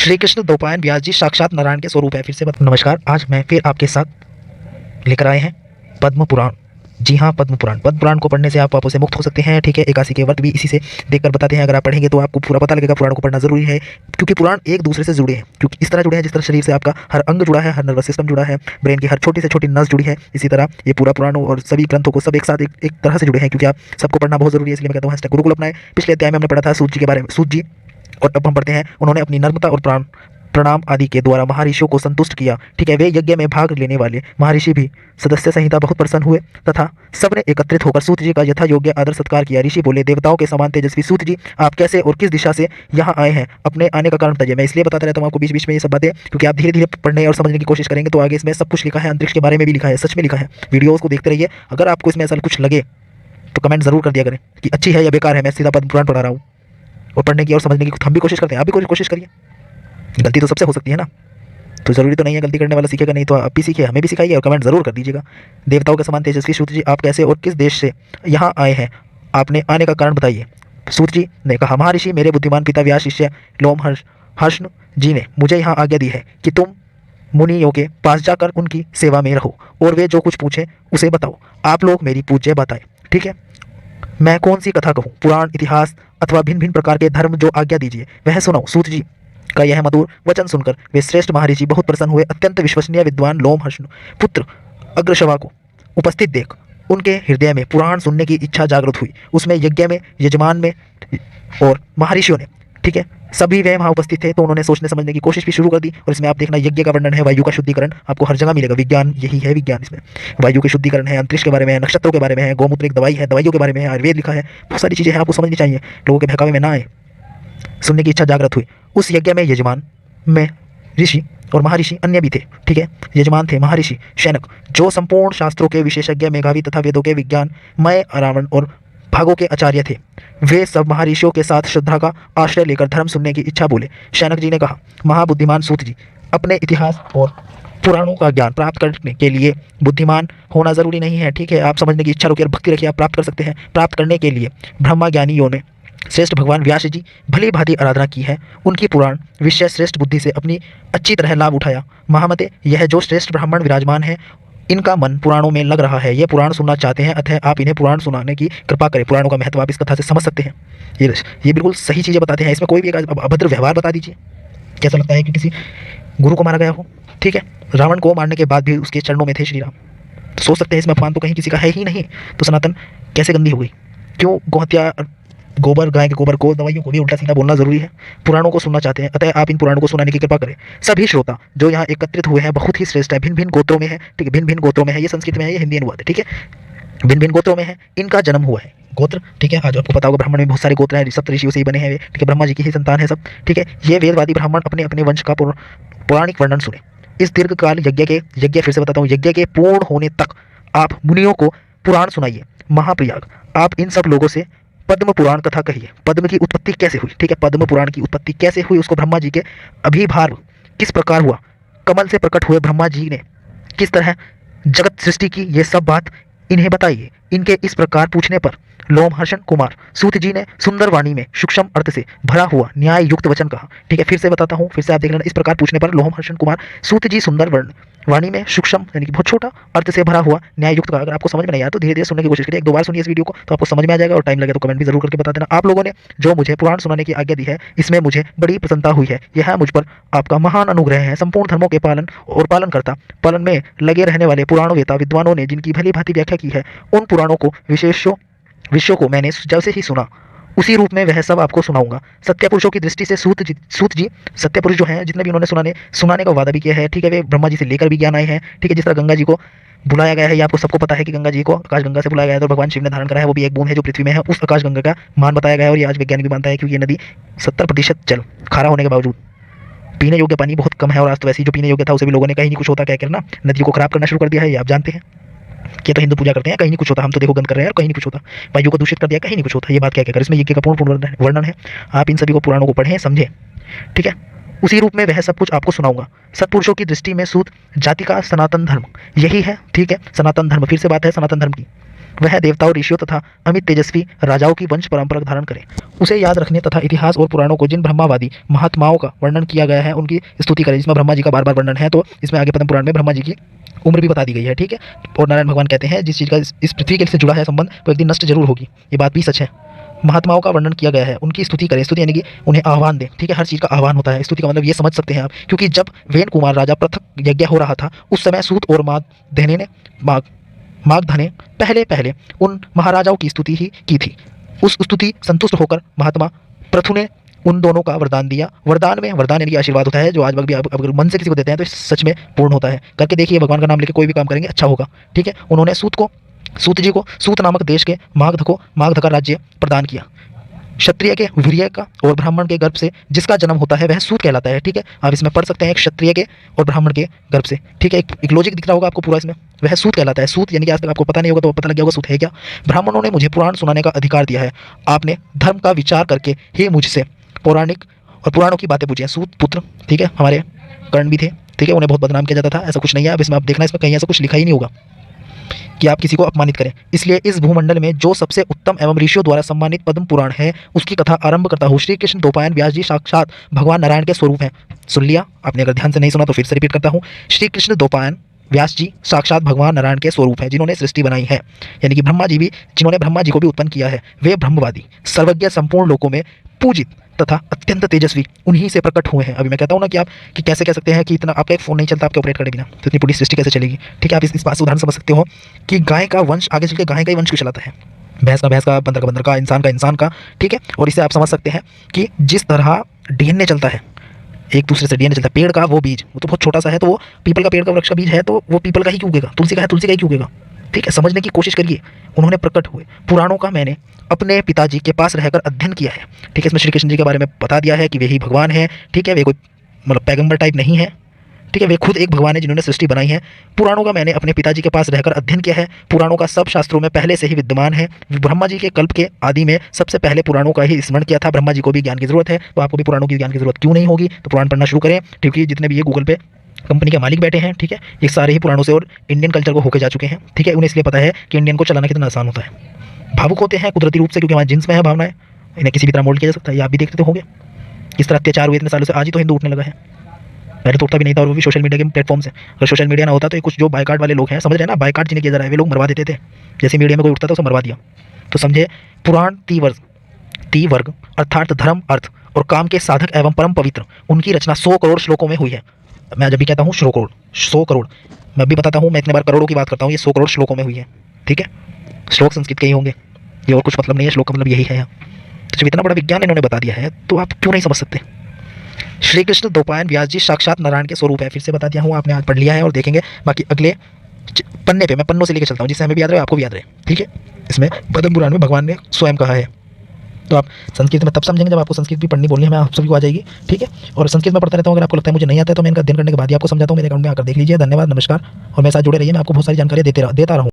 श्री कृष्ण द्वैपायन व्यास जी साक्षात नारायण के स्वरूप है। फिर से नमस्कार। आज मैं फिर आपके साथ लेकर आए हैं पद्म पुराण। जी हाँ, पद्म पुराण। पद्म पुराण को पढ़ने से आप पापों से मुक्त हो सकते हैं। ठीक है, 81 के व्रत भी इसी से देखकर बताते हैं। अगर आप पढ़ेंगे तो आपको पूरा पता लगेगा। पुराण को पढ़ना जरूरी है क्योंकि पुराण एक दूसरे से जुड़े हैं। क्योंकि इस तरह जुड़े हैं जिस तरह शरीर से आपका हर अंग जुड़ा है, हर नर्वस सिस्टम जुड़ा है, ब्रेन की हर छोटी से छोटी नस जुड़ी है, इसी तरह ये पूरा पुराण और सभी ग्रंथों को सब एक साथ एक तरह से जुड़े हैं। क्योंकि आप सबको पढ़ना बहुत जरूरी है, इसलिए मैं कहता हूँ hashtag गुरुकुल अपनाएं। पिछले अध्याय में हमने पढ़ा था सूत जी के बारे में, सूत जी, और अब हम पढ़ते हैं उन्होंने अपनी नर्मता और प्रणाम आदि के द्वारा महर्षियों को संतुष्ट किया। ठीक है, वे यज्ञ में भाग लेने वाले महर्षि भी सदस्य संहिता बहुत प्रसन्न हुए तथा सबने एकत्रित होकर सूत जी का यथा योग्य आदर सत्कार किया। ऋषि बोले, देवताओं के समान तेजस्वी सूत जी, आप कैसे और किस दिशा से यहाँ आए हैं? अपने आने का कारण बताइए। मैं इसलिए बताता रहता हूँ आपको बीच बीच में ये सब बातें, क्योंकि आप धीरे धीरे पढ़ने और समझने की कोशिश करेंगे तो आगे इसमें सब कुछ लिखा है। अंतरिक्ष के बारे में भी लिखा है, सच में लिखा है। वीडियोज़ को देखते रहिए। अगर आपको इसमें ऐसा कुछ लगे तो कमेंट जरूर कर दिया करें कि अच्छी है या बेकार है। मैं सीधा पद्म पुराण पढ़ा रहा हूँ और पढ़ने की और समझने की हम भी कोशिश करते हैं। आप भी कोशिश करिए। गलती तो सबसे हो सकती है ना, तो ज़रूरी तो नहीं है गलती करने वाला सीखेगा, नहीं तो आप भी सीखिए, हमें भी सिखाइए और कमेंट ज़रूर कर दीजिएगा। देवताओं के समान तेजस्वी सूत जी, आप कैसे और किस देश से यहाँ आए हैं? आपने आने का कारण बताइए। सूत जी ने कहा, महर्षि, मेरे बुद्धिमान पिता व्यास शिष्य लोमहर्षण जी ने मुझे यहाँ आज्ञा दी है कि तुम मुनियों के पास जाकर उनकी सेवा में रहो और वे जो कुछ पूछे उसे बताओ। आप लोग मेरी पूज्य बताएं। ठीक है, मैं कौन सी कथा कहूँ? पुराण, इतिहास अथवा भिन्न भिन्न प्रकार के धर्म, जो आज्ञा दीजिए वह सुनाओ। सूत जी का यह मधुर वचन सुनकर वे श्रेष्ठ महर्षि बहुत प्रसन्न हुए। अत्यंत विश्वसनीय विद्वान लोमहर्षण पुत्र अग्रशवा को उपस्थित देख उनके हृदय में पुराण सुनने की इच्छा जागृत हुई। उसमें यज्ञ में, यजमान में और महर्षियों ने, ठीक है, सभी वे वहाँ उपस्थित थे, तो उन्होंने सोचने समझने की कोशिश भी शुरू कर दी। और इसमें आप देखना यज्ञ का वर्णन है, वायु का शुद्धिकरण आपको हर जगह मिलेगा। विज्ञान यही है, विज्ञान इसमें वायु के शुद्धिकरण है, अंतरिक्ष के बारे में है, नक्षत्रों के बारे में है, गौमूत्र एक दवाई है, दवाइयों के बारे में है, आयुर्वेद लिखा है। बहुत सारी चीज़ें हैं, आपको समझनी चाहिए। लोगों के बहकावे में ना आए, सुनने की इच्छा जागृत हुई। उस यज्ञ में यजमान में ऋषि और महर्षि अन्य भी थे। ठीक है, यजमान थे महर्षि शैनक, जो संपूर्ण शास्त्रों के विशेषज्ञ, मेधावी तथा वेदों के विज्ञान मय रावण और भागों के आचार्य थे। वे सब महर्षियों के साथ श्रद्धा का आश्रय लेकर धर्म सुनने की इच्छा बोले। शैनक जी ने कहा, महाबुद्धिमान सूत जी, अपने इतिहास और पुराणों का ज्ञान प्राप्त करने के लिए बुद्धिमान होना जरूरी नहीं है। ठीक है, आप समझने की इच्छा रखिए और भक्ति रखिए, आप प्राप्त कर सकते हैं। प्राप्त करने के लिए ब्रह्मा ज्ञानियों ने श्रेष्ठ भगवान व्यास जी भली भांति आराधना की है। उनकी पुराण विषय श्रेष्ठ बुद्धि से अपनी अच्छी तरह लाभ उठाया। महामते, यह जो श्रेष्ठ ब्राह्मण विराजमान है, इनका मन पुराणों में लग रहा है। ये पुराण सुनना चाहते हैं, अतः आप इन्हें पुराण सुनाने की कृपा करें। पुराणों का महत्व आप इस कथा से समझ सकते हैं। ये बिल्कुल सही चीज़ें बताते हैं। इसमें कोई भी एक अभद्र व्यवहार बता दीजिए। कैसा लगता है कि किसी गुरु को मारा गया हो? ठीक है, रावण को मारने के बाद भी उसके चरणों में थे श्री राम। तो सोच सकते हैं इसमें अपमान तो कहीं किसी का है ही नहीं। तो सनातन कैसे गंदी हो गई? क्यों गोहत्या, गोबर, गाय के गोबर को, दवाइयों को भी उल्टा सीधा बोलना जरूरी है? पुराणों को सुनना चाहते हैं, अतः आप इन पुराणों को सुनाने की कृपा करें। सभी श्रोता जो यहाँ एकत्रित हुए हैं बहुत ही श्रेष्ठ है, भिन्न भिन्न गोत्रों में है। ठीक है, भिन्न भिन्न गोत्रों में है, ये संस्कृत में है, ये हिंदी अनुवाद है। ठीक है, भिन्न भिन्न गोत्रों में है, इनका जन्म हुआ है। गोत्र, ठीक है, आज आपको पता होगा ब्राह्मण में बहुत सारे गोत्र हैं, सप्त ऋषियों से ही बने हैं वे। ठीक है, ब्रह्मा जी की ही संतान है सब। ठीक है, ये वेदवादी ब्राह्मण अपने अपने वंश का पौराणिक वर्णन सुने। इस दीर्घकाल यज्ञ फिर से बताता हूँ, यज्ञ के पूर्ण होने तक आप मुनियों को पुराण सुनाइए। महाप्रयाग, आप इन सब लोगों से पद्म पुराण कथा कहिए। पद्म की उत्पत्ति कैसे हुई? ठीक है, पद्म पुराण की उत्पत्ति कैसे हुई, उसको ब्रह्मा जी के अभिभार किस प्रकार हुआ, कमल से प्रकट हुए ब्रह्मा जी ने किस तरह जगत सृष्टि की, ये सब बात इन्हें बताइए। इनके इस प्रकार पूछने पर लोमहर्षण कुमार सूत जी ने सुंदर वाणी में सूक्ष्म अर्थ से भरा हुआ न्याय युक्त वचन कहा। ठीक है, फिर से बताता हूँ, फिर से आप देख लेना। इस प्रकार पूछने पर लोमहर्षण कुमार सूत जी सुंदर वाणी में सूक्ष्म यानी कि बहुत छोटा अर्थ से भरा हुआ न्याय युक्त कहा। अगर आपको समझ में नहीं आया तो धीरे धीरे सुनने की कोशिश करिए। एक दो बार सुनिए इस वीडियो को तो आपको समझ में आ जाएगा, और टाइम लगे तो कमेंट भी जरूर करके बता देना। आप लोगों ने जो मुझे पुराण सुनाने की आज्ञा दी है, इसमें मुझे बड़ी प्रसन्नता हुई है। यह मुझ पर आपका महान अनुग्रह है। संपूर्ण धर्मों के पालन में लगे रहने वाले पुराणवेता विद्वानों ने जिनकी भली भांति व्याख्या की है, उन पुराणों को विषयों को मैंने जब से ही सुना, उसी रूप में वह सब आपको सुनाऊंगा। सत्य पुरुषों की दृष्टि से सूत जी सत्य पुरुष जो हैं, जितने भी उन्होंने सुनाने का वादा भी किया है। ठीक है, वे ब्रह्मा जी से लेकर भी ज्ञान आए हैं। ठीक है, जिस तरह गंगा जी को बुलाया गया है, ये आपको सबको पता है कि गंगा जी को आकाश गंगा से बुलाया गया है, तो भगवान शिव ने धारण करा है। वो भी एक बूंद है जो पृथ्वी में है, उस आकाश गंगा का मान बताया गया है। और ये आज वैज्ञानिक भी मानता है, क्योंकि ये नदी 70% जल खारा होने के बावजूद पीने योग्य पानी बहुत कम है। और आज तो वैसे ही जो पीने योग्य था उसे भी लोगों ने कहीं नहीं कुछ होता क्या करना नदियों को खराब करना शुरू कर दिया है। ये आप जानते हैं। ये तो हिंदू पूजा करते हैं, कहीं नहीं कुछ होता। हम तो देखो गंद कर रहे हैं और कहीं नहीं कुछ होता। वायु को दूषित कर दिया, कहीं नहीं कुछ होता। ये बात क्या कर, इसमें यज्ञ का पूर्ण वर्णन है। आप इन सभी को पुराणों को पढ़ें, समझें। ठीक है, उसी रूप में वह सब कुछ आपको सुनाऊंगा। सत्पुरुषों की दृष्टि में सूत जाति का सनातन धर्म यही है। ठीक है, सनातन धर्म, फिर से बात है सनातन धर्म की। वह देवताओं, ऋषियों तथा अमित तेजस्वी राजाओं की वंश परंपरा धारण करे। उसे याद रखने तथा इतिहास और पुराणों को जिन ब्रह्मावादी महात्माओं का वर्णन किया गया है उनकी स्तुति करें। जिसमें ब्रह्मा जी का बार बार वर्णन है, तो इसमें आगे पद्म पुराण में ब्रह्मा जी की उम्र भी बता दी गई है, ठीक है। और नारायण भगवान कहते हैं जिस चीज़ का इस पृथ्वी के से जुड़ा है संबंध वो एक दिन नष्ट जरूर होगी, ये बात भी सच है। महात्माओं का वर्णन किया गया है, उनकी स्तुति करें। स्तुति यानी कि उन्हें आह्वान दें, ठीक है। हर चीज़ का आह्वान होता है, स्तुति का मतलब ये समझ सकते हैं आप। क्योंकि जब वेन कुमार राजा पृथक यज्ञ हो रहा था उस समय सूत और मागधने पहले पहले उन महाराजाओं की स्तुति ही की थी। उस स्तुति संतुष्ट होकर महात्मा पृथु ने उन दोनों का वरदान दिया। वरदान यानी कि आशीर्वाद होता है, जो आज भी आप अगर मन से किसी को देते हैं तो सच में पूर्ण होता है। करके देखिए, भगवान का नाम लेके कोई भी काम करेंगे अच्छा होगा, ठीक है। उन्होंने सूत जी को सूत नामक देश के मागध का राज्य प्रदान किया। क्षत्रिय के वीर्य का और ब्राह्मण के गर्भ से जिसका जन्म होता है वह सूत कहलाता है, ठीक है। आप इसमें पढ़ सकते हैं क्षत्रिय के और ब्राह्मण के गर्भ से, ठीक है। एक लॉजिक दिख रहा होगा आपको पूरा, इसमें वह सूत कहलाता है। सूत यानी कि आज तक आपको पता नहीं होगा तो पता लग गया होगा सूत है क्या। ब्राह्मणों ने मुझे पुराण सुनाने का अधिकार दिया है। आपने धर्म का विचार करके ही मुझसे पौराणिक और पुराणों की बातें पूछी हैं। सूत पुत्र, ठीक है, हमारे कर्ण भी थे, ठीक है। उन्हें बहुत बदनाम किया जाता था, ऐसा कुछ नहीं है। अब इसमें आप देखना, इसमें कहीं ऐसा कुछ लिखा ही नहीं होगा कि आप किसी को अपमानित करें। इसलिए इस भूमंडल में जो सबसे उत्तम एवं ऋषियों द्वारा सम्मानित पद्म पुराण है उसकी कथा आरंभ करता हूँ। श्री कृष्ण द्वैपायन व्यास जी साक्षात भगवान नारायण के स्वरूप हैं। सुन लिया आपने, अगर ध्यान से नहीं सुना तो फिर से रिपीट करता हूँ। श्री कृष्ण द्वैपायन व्यास जी साक्षात भगवान नारायण के स्वरूप हैं, जिन्होंने सृष्टि बनाई है। यानी कि जिन्होंने ब्रह्मा जी को भी उत्पन्न किया है। वे ब्रह्मवादी, सर्वज्ञ, संपूर्ण लोकों में पूजित तथा अत्यंत तेजस्वी उन्हीं से प्रकट हुए हैं। अभी मैं कहता हूँ ना कि आप कि कैसे कह सकते हैं कि इतना आपका एक फ़ोन नहीं चलता आपके ऑपरेट करे बिना, तो इतनी पूरी सृष्टि कैसे चलेगी, ठीक है। आप इस बात से उदाहरण समझ सकते हो कि गाय का वंश आगे चल के गाय का ही वंश क्यों चलाता है, भैंस का, बंदर का, इंसान का, ठीक है। और इसे आप समझ सकते हैं कि जिस तरह डीएनए चलता है, एक दूसरे से डीएनए चलता है। पेड़ का वो बीज वो तो बहुत छोटा सा है, तो वो पीपल का पेड़ का वृक्ष का बीज है तो वो पीपल का ही क्यों उगेगा, तुलसी का है तुलसी का ही क्यों उगेगा, ठीक है। समझने की कोशिश करिए। उन्होंने प्रकट हुए। पुराणों का मैंने अपने पिताजी के पास रहकर अध्ययन किया है, ठीक है। इसमें श्री कृष्ण जी के बारे में बता दिया है कि वे ही भगवान है, ठीक है। वे कोई मतलब पैगंबर टाइप नहीं है, ठीक है। वे खुद एक भगवान है जिन्होंने सृष्टि बनाई है। पुराणों का मैंने अपने पिताजी के पास रहकर अध्ययन किया है। पुराणों का सब शास्त्रों में पहले से ही विद्यमान है। ब्रह्मा जी के कल्प के आदि में सबसे पहले पुराणों का ही स्मरण किया था। ब्रह्मा जी को भी ज्ञान की जरूरत है, तो आपको भी पुराणों की ज्ञान की जरूरत क्यों नहीं होगी। तो पुराण पढ़ना शुरू करें, क्योंकि जितने भी ये गूगल पे कंपनी के मालिक बैठे हैं, ठीक है, ये सारे ही पुराणों से और इंडियन कल्चर को होके जा चुके हैं, ठीक है। उन्हें इसलिए पता है कि इंडियन को चलाना कितना आसान होता है। भावुक होते हैं कुदरती रूप से, क्योंकि हमारे जिन्स में है भावनाएं, इन्हें किसी भी तरह मोल्ड किया जा सकता है। ये आप भी देखते तो होंगे किस तरह अत्याचार हुए इतने सालों से। आज ही तो हिंदू उठने लगा है, पहले तो उठता भी नहीं था, और वो भी सोशल मीडिया के प्लेटफॉर्म से। अगर सोशल मीडिया ना होता तो ये कुछ जो बायकाट वाले लोग हैं, समझ रहे हैं ना, बायकाट जिन्हें किया जा रहा है, वे लोग मरवा देते थे। जैसे मीडिया में कोई उठता था उसे मरवा दिया। तो समझे, पुराण तीवर्ग अर्थात धर्म, अर्थ और काम के साधक एवं परम पवित्र, उनकी रचना 100 करोड़ श्लोकों में हुई है। मैं जब भी कहता हूँ 100 करोड़, मैं भी बताता हूँ, मैं इतने बार करोड़ों की बात करता हूँ, ये 100 करोड़ श्लोकों में हुई है, ठीक है। श्लोक संस्कृत के ही होंगे, ये और कुछ मतलब नहीं है। श्लोक का मतलब यही है। तो जब इतना बड़ा विज्ञान इन्होंने बता दिया है तो आप क्यों नहीं समझ सकते। श्री कृष्ण द्वैपायन व्यास जी साक्षात नारायण के स्वरूप है। फिर से बता दिया हूँ, आपने आज पढ़ लिया है। और देखेंगे बाकी अगले पन्ने पे, मैं पन्नों से लेकर चलता हूँ जिससे हमें भी याद रहे, आपको भी याद रहे, ठीक है। इसमें पद्म पुराण में भगवान ने स्वयं कहा है। तो आप संस्कृत में तब समझेंगे जब आपको संस्कृत भी पढ़नी बोलनी है, मैं आप सभी को आ जाएगी, ठीक है। और संस्कृत में पढ़ता रहता हूँ, अगर आपको लगता है मुझे नहीं आता है तो मैं इनका अध्ययन करने के बाद ही आपको समझाता हूँ। मेरे अकाउंट में आकर देख लीजिए। धन्यवाद, नमस्कार। और मेरे साथ जुड़े रहिए, मैं आपको बहुत सारी जानकारी देता रहूँ।